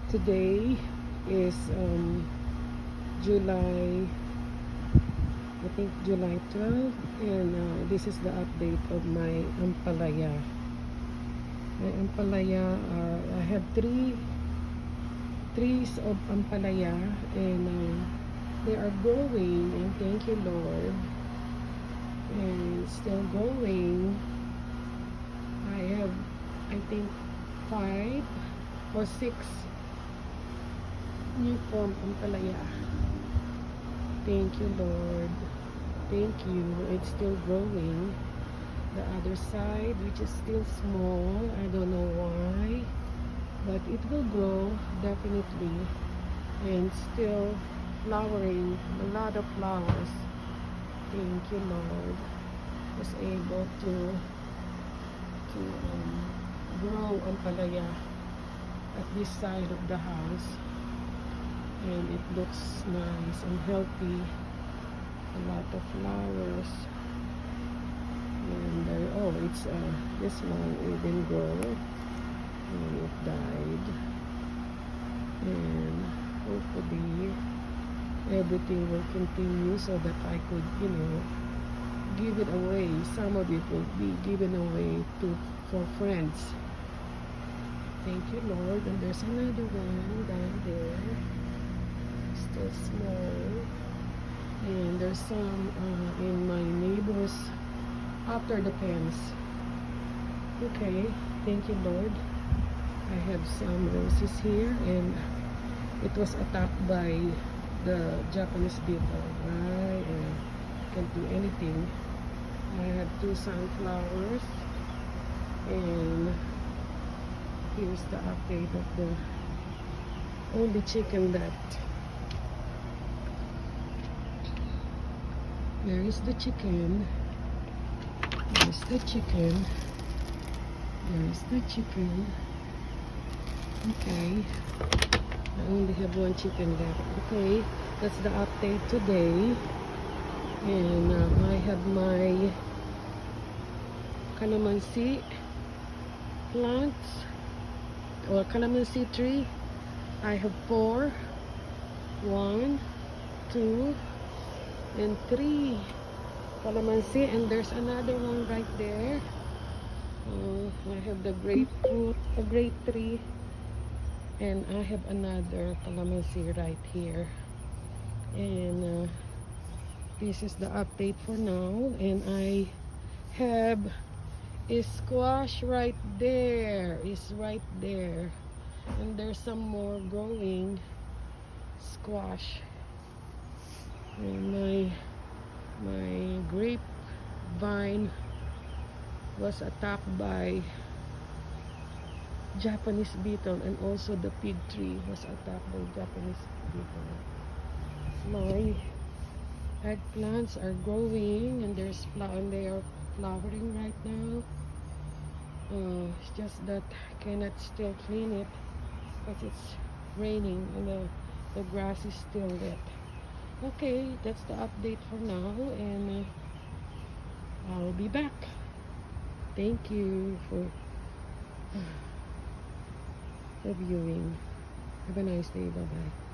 Today is July, I think July 12, and this is the update of my ampalaya. My ampalaya I have three trees of ampalaya, and they are growing, and thank you Lord, and still growing. I have, I think, 5 or 6 new form ampalaya. Thank you Lord, thank you. It's still growing. The other side, which is still small, I don't know why, but it will grow definitely, and still flowering, a lot of flowers. Thank you Lord, was able to grow ampalaya at this side of the house, and it looks nice and healthy. A lot of flowers, and it's this one, it didn't grow and it died, and hopefully everything will continue so that I could, give it away. Some of it will be given away for friends. Thank you Lord. And there's another one down there, still small, and there's some in my neighbors after the fence. Okay, thank you Lord. I have some roses here, and it was attacked by the Japanese beetle, right? And can't do anything. I have 2 sunflowers, and here's the update of the only chicken left. There is the chicken. There's the chicken. There's the chicken. Okay. I only have 1 chicken left. Okay. That's the update today. And I have my calamansi plants, or calamansi tree. I have 4. 1, 2, and 3 calamansi, and there's another one right there. I have the grapefruit, a grape tree, and I have another calamansi right here. And this is the update for now. And I have a squash right there, is right there, and there's some more growing squash. And my grapevine was attacked by Japanese beetle, and also the fig tree was attacked by Japanese beetle. My eggplants are growing, and there's and they are flowering right now. It's just that I cannot still clean it because it's raining, and the grass is still wet. Okay, that's the update for now, and I'll be back. Thank you for viewing. Have a nice day. Bye bye.